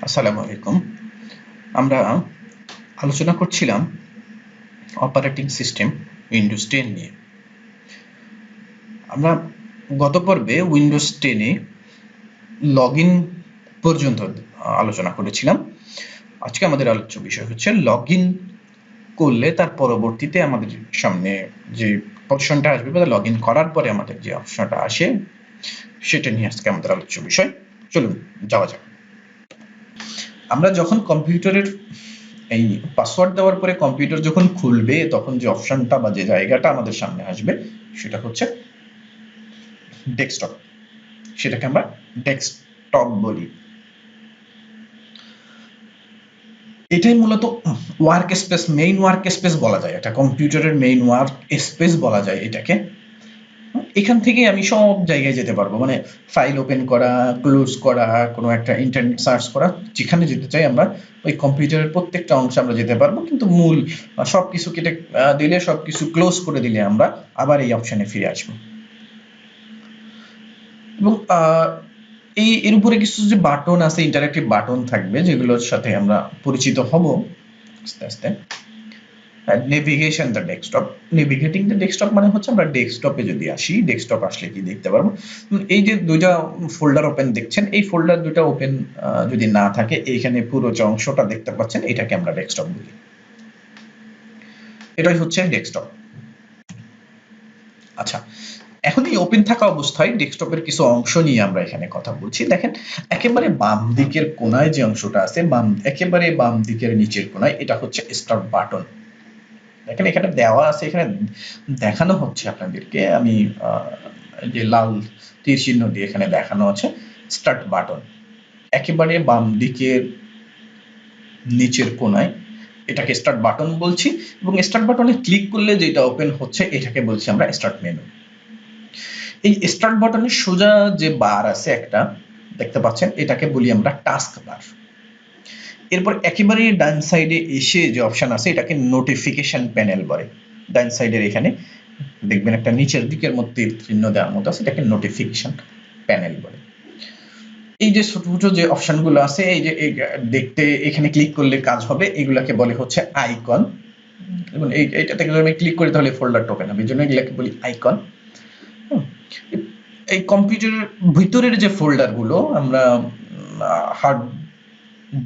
আসসালামু আলাইকুম। আমরা আলোচনা করছিলাম অপারেটিং সিস্টেম উইন্ডোজ 10 নিয়ে। আমরা গত পর্বে উইন্ডোজ 10 এ লগইন পর্যন্ত আলোচনা করেছিলাম। আজকে আমাদের আলোচ্য বিষয় হচ্ছে লগইন করলে তার পরবর্তীতে আমাদের সামনে যে অপশনটা আসবে বা লগইন করার পরে আমাদের যে অপশনটা আসে সেটা নিয়ে আজকে আমাদের আলোচ্য বিষয়। চলুন যাওয়া যাক। আমরা যখন কম্পিউটারের এই পাসওয়ার্ড দেওয়ার পরে কম্পিউটার যখন খুলবে তখন যে অপশনটা বা যে জায়গাটা আমাদের সামনে আসবে সেটা হচ্ছে ডেস্কটপ। সেটাকে আমরা ডেস্কটপ বলি। এটাই মূলত work space, main work space বলা যায়, এটা কম্পিউটারের মেইন ওয়ার্ক স্পেস বলা যায় এটাকে। এখান থেকে আমি সব জায়গায় যেতে পারবো, মানে ফাইল ওপেন করা, ক্লোজ করা, কোনো একটা ইন্টারনেট সার্চ করা, যেখানে যেতে চাই আমরা ওই কম্পিউটারের প্রত্যেকটা অংশে আমরা যেতে পারবো। কিন্তু মূল সবকিছু কেটে দিলে, সবকিছু ক্লোজ করে দিলে আমরা আবার এই অপশনে ফিরে আসবো। এবং এর উপরে কিছু যে বাটন আছে, ইন্টারঅ্যাক্টিভ বাটন থাকবে, যেগুলোর সাথে আমরা পরিচিত হব আস্তে আস্তে। Navigation the desktop, navigating the desktop মানে হচ্ছে আমরা ডেস্কটপে যদি আসি, ডেস্কটপ আসলে কি দেখতে পারবো। এই যে দুইটা ফোল্ডার ওপেন দেখছেন, এই ফোল্ডার দুটো ওপেন যদি না থাকে, এইখানে পুরো যে অংশটা দেখতে পাচ্ছেন এটাকে আমরা ডেস্কটপ বলি। এটাই হচ্ছে ডেস্কটপ। আচ্ছা, এখন এই ওপেন থাকা অবস্থায় ডেস্কটপের কিছু অংশ নিয়ে আমরা এখানে কথা বলছি। দেখেন, একেবারে বাম দিকের কোনায় যে অংশটা আছে, একেবারে বাম দিকের নিচের কোনায়, এটা হচ্ছে স্টার্ট বাটন। দেখেন এখানে দেওয়া আছে, এখানে দেখানো হচ্ছে আপনাদেরকে, আমি যে লাল তীর চিহ্ন দিয়ে এখানে দেখানো আছে স্টার্ট বাটন। একেবারে বাম দিকের নিচের কোনায় এটাকে স্টার্ট বাটন বলছি, এবং স্টার্ট বাটনে ক্লিক করলে যেটা ওপেন হচ্ছে এটাকে বলছি আমরা স্টার্ট মেনু। এই স্টার্ট বাটনের সোজা যে বার আছে একটা, দেখতে পাচ্ছেন, এটাকে বলি আমরা টাস্ক বার। এরপর একেবারে ডান সাইডে এসে যে অপশন আছে এটাকে নোটিফিকেশন প্যানেল বলে। ডান সাইডের এখানে দেখবেন একটা নিচের দিকের মধ্যে চিহ্ন দেওয়ার মতো আছে, এটাকে নোটিফিকেশন প্যানেল বলে। এই যে ছোট ছোট যে অপশনগুলো আছে, এই যে দেখতে এখানে ক্লিক করলে কাজ হবে, এগুলাকে বলে হচ্ছে আইকন। এবং এইটাতে যদি আমি ক্লিক করি তাহলে ফোল্ডারটা ওপেন হবে, এই জন্য এগুলাকে বলি আইকন। এই কম্পিউটারের ভিতরের যে ফোল্ডারগুলো আমরা হার্ড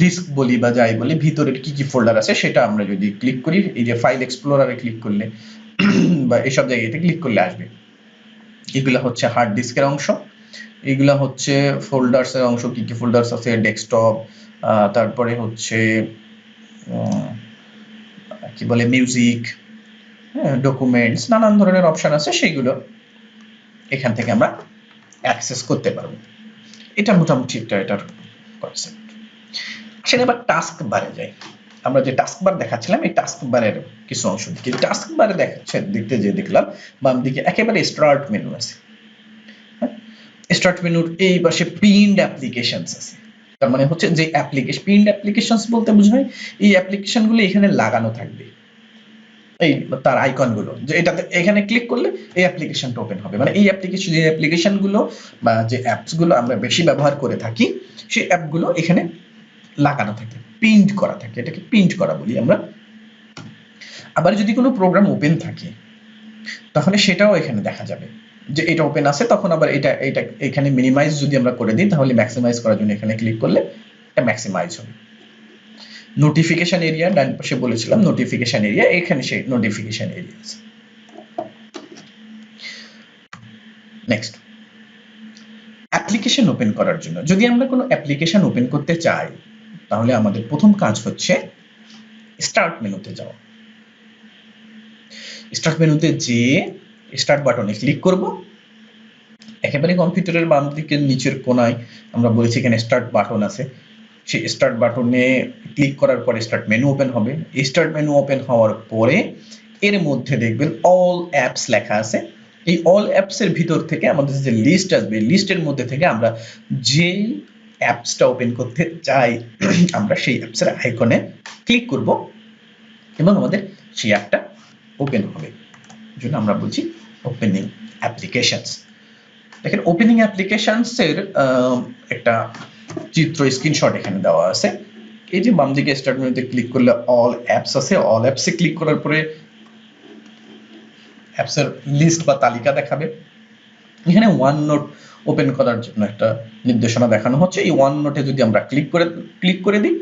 ডিস্ক বলি বা যাই বলি, ভিতরের কি কি ফোল্ডার আছে সেটা আমরা যদি ক্লিক করি, এই যে ফাইল এক্সপ্লোরারে ক্লিক করলে বা এইসব জায়গাতে ক্লিক করলে আসবে। এগুলা হচ্ছে হার্ড ডিস্কের অংশ, এগুলা হচ্ছে ফোল্ডার্স এর অংশ। কি কি ফোল্ডার্স আছে, ডেস্কটপ, তারপরে হচ্ছে কি বলে মিউজিক, ডকুমেন্টস, নানান ধরনের অপশন আছে, সেগুলো এখান থেকে আমরা অ্যাক্সেস করতে পারবো। এটা মোটামুটি এটার কনসেপ্ট। সেটা এবার টাস্ক বারে যাই। আমরা যে টাস্ক বার দেখাচ্ছিলাম, এই টাস্ক বারের কিছু অংশ দিকে, টাস্ক বারে দেখাচ্ছেন দেখতে যে দেখলাম বাম দিকে একেবারে স্টার্ট মেনু আছে। স্টার্ট মেনুর এই পাশে পিনড অ্যাপ্লিকেশনস আছে। তার মানে হচ্ছে যে অ্যাপ্লিকেশন, পিনড অ্যাপ্লিকেশনস বলতে বোঝায় এই অ্যাপ্লিকেশনগুলো এখানে লাগানো থাকবে, এই তার আইকনগুলো, যে এটাতে এখানে ক্লিক করলে এই অ্যাপ্লিকেশনটা ওপেন হবে। মানে এই অ্যাপ্লিকেশন, যে অ্যাপ্লিকেশনগুলো বা যে অ্যাপসগুলো আমরা বেশি ব্যবহার করে থাকি, সেই অ্যাপগুলো এখানে লাগানো থাকে, পিন্ড করা থাকে, এটাকে পিন্ড করা বলি আমরা। আবার যদি কোনো প্রোগ্রাম ওপেন থাকে তাহলে সেটাও এখানে দেখা যাবে যে এটা ওপেন আছে। তখন আবার এটা এখানে মিনিমাইজ যদি আমরা করে দিই তাহলে ম্যাক্সিমাইজ করার জন্য এখানে ক্লিক করলে এটা ম্যাক্সিমাইজ হবে। নোটিফিকেশন এরিয়া ডান পাশে বলেছিলাম, নোটিফিকেশন এরিয়া, এখানে সেই নোটিফিকেশন এরিয়া আছে। নেক্সট, অ্যাপ্লিকেশন ওপেন করার জন্য যদি আমরা কোনো অ্যাপ্লিকেশন ওপেন করতে চাই তাহলে আমাদের প্রথম কাজ হচ্ছে স্টার্ট মেনুতে যাওয়া। স্টার্ট মেনুতে যেয়ে স্টার্ট বাটনে ক্লিক করব। একেবারে কম্পিউটারের বাম দিকের নিচের কোনায় আমরা বলেছি এখানে স্টার্ট বাটন আছে, সেই স্টার্ট বাটনে ক্লিক করার পরে স্টার্ট মেনু ওপেন হবে। স্টার্ট মেনু ওপেন হওয়ার পরে এর মধ্যে দেখবেন অল অ্যাপস লেখা আছে। এই অল অ্যাপস এর ভিতর থেকে আমাদের যে লিস্ট আসবে, লিস্টের মধ্যে থেকে আমরা যে অ্যাপসটা ওপেন করতে চাই আমরা সেই অ্যাপসের আইকনে ক্লিক করব এবং আমাদের সেই অ্যাপটা ওপেন হবে। জন্য আমরা বলছি ওপেনিং অ্যাপ্লিকেশনস। দেখেন ওপেনিং অ্যাপ্লিকেশনস এর একটা চিত্র স্ক্রিনশট এখানে দেওয়া আছে। এই যে বাম দিকে স্টার্ট মেনুতে ক্লিক করলে অল অ্যাপস আছে, অল অ্যাপসে ক্লিক করার পরে অ্যাপসের লিস্ট বা তালিকা দেখাবে। এখানে ওয়ান নোট ওপেন করার জন্য একটা নির্দেশনা দেখানো হচ্ছে। এই ওয়ান নোটে যদি আমরা ক্লিক করে দিই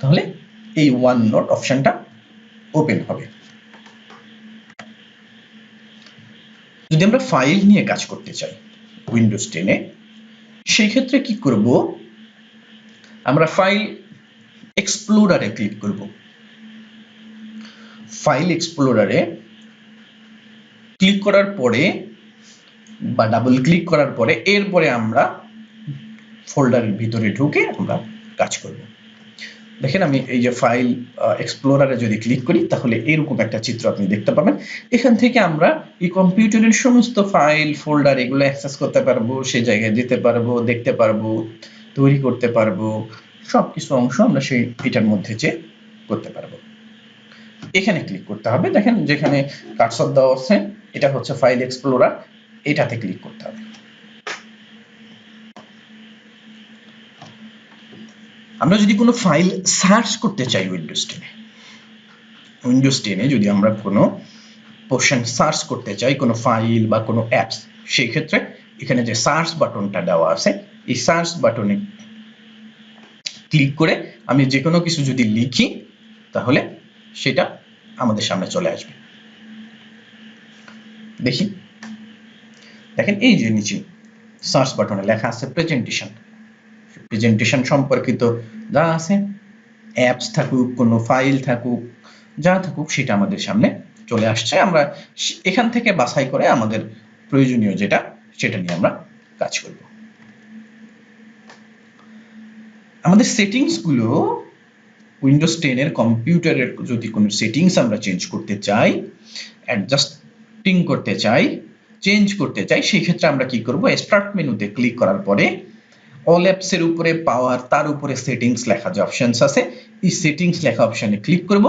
তাহলে এই ওয়ান নোট অপশনটা ওপেন হবে। যদি আমরা ফাইল নিয়ে কাজ করতে চাই উইন্ডোজ 10-এ, সেই ক্ষেত্রে কি করব, আমরা ফাইল এক্সপ্লোরারে ক্লিক করব। ফাইল এক্সপ্লোরারে ক্লিক করার পরে বা ডাবল ক্লিক করার পরে এরপরে আমরা ফোল্ডারের ভিতরে ঢুকে আমরা কাজ করব। দেখেন আমি এই যে ফাইল এক্সপ্লোরারে যদি ক্লিক করি তাহলে এরকম একটা চিত্র আপনি দেখতে পাবেন। এখান থেকে আমরা এই কম্পিউটারের সমস্ত ফাইল ফোল্ডার এগুলো অ্যাক্সেস করতে পারবো, সেই জায়গায় যেতে পারবো, দেখতে পারবো, তৈরি করতে পারবো, সবকিছু অংশ আমরা সেই এটার মধ্যে যে করতে পারবো। এখানে ক্লিক করতে হবে। দেখেন যেখানে কার্সর দেওয়া আছে এটা হচ্ছে ফাইল এক্সপ্লোরার, এটাতে ক্লিক করতে হবে। আমরা যদি কোনো ফাইল সার্চ করতে চাই উইন্ডোজ 10-এ যদি আমরা কোনো পোর্শন সার্চ করতে চাই, কোনো ফাইল বা কোনো অ্যাপস, সেই ক্ষেত্রে এখানে যে সার্চ বাটনটা দেওয়া আছে এই সার্চ বাটনে ক্লিক করে আমি যে কোনো কিছু যদি লিখি তাহলে সেটা আমাদের সামনে চলে আসবে। দেখি, দেখেন এই যে নিচে সার্চ বাটনে লেখা আছে প্রেজেন্টেশন সম্পর্কিত যা আছে, অ্যাপস থাকুক, কোনো ফাইল থাকুক, যা থাকুক সেটা আমাদের সামনে চলে আসছে। আমরা এখান থেকে বাছাই করে আমাদের প্রয়োজনীয় যেটা সেটা নিয়ে আমরা কাজ করব। আমাদের সেটিংস গুলো উইন্ডোজ 10-এর কম্পিউটারের যদি কোনো সেটিংস আমরা চেঞ্জ করতে চাই, অ্যাডজাস্টিং করতে চাই, চেঞ্জ করতে চাই, সেই ক্ষেত্রে আমরা কি করব, স্টার্ট মেনুতে ক্লিক করার পরে অল অ্যাপসের উপরে পাওয়ার, তার উপরে সেটিংস লেখা যে অপশনস আছে এই সেটিংস লেখা অপশনে ক্লিক করব।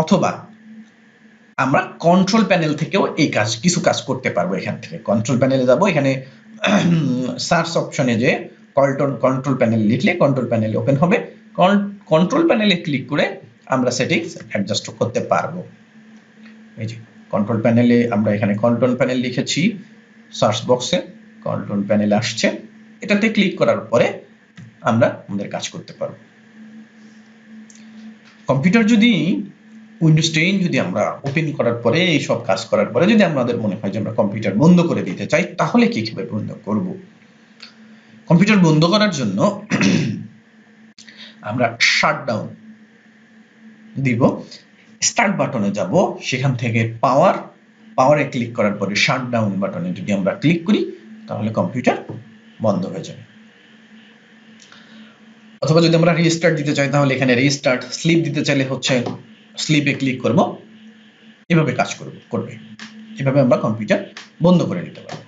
অথবা আমরা কন্ট্রোল প্যানেল থেকেও এই কিছু কাজ করতে পারবো। এখান থেকে কন্ট্রোল প্যানেলে যাব, এখানে সার্চ অপশনে যে কন্ট্রোল প্যানেল লিখলে কন্ট্রোল প্যানেল ওপেন হবে। কন্ট্রোল প্যানেলে ক্লিক করে আমরা সেটিংস অ্যাডজাস্ট করতে পারবো। এই যে কন্ট্রোল প্যানেলে আমরা এখানে কন্ট্রোল প্যানেল লিখেছি, সার্চ বক্সে কন্ট্রোল প্যানেল আসছে, এটাতে ক্লিক করার পরে আমরা আমাদের কাজ করতে পারবো। কম্পিউটার যদি উইন্ডোজ 10 যদি আমরা ওপেন করার পরে এই সব কাজ করার পরে যদি আমাদের মনে হয় যে আমরা কম্পিউটার বন্ধ করে দিতে চাই তাহলে কিভাবে বন্ধ করব? কম্পিউটার বন্ধ করার জন্য আমরা শাটডাউন দিব। স্টার্ট বাটনে যাব, সেখান থেকে পাওয়ারে ক্লিক করার পরে শাটডাউন বাটনে যদি আমরা ক্লিক করি তাহলে কম্পিউটার বন্ধ হয়ে যাবে। অথবা যদি আমরা রিস্টার্ট দিতে চাই তাহলে এখানে রিস্টার্ট, স্লিপ দিতে চাইলে হচ্ছে স্লিপে ক্লিক করব, এভাবে কাজ করবে। এভাবে আমরা কম্পিউটার বন্ধ করে নিতে পারবো।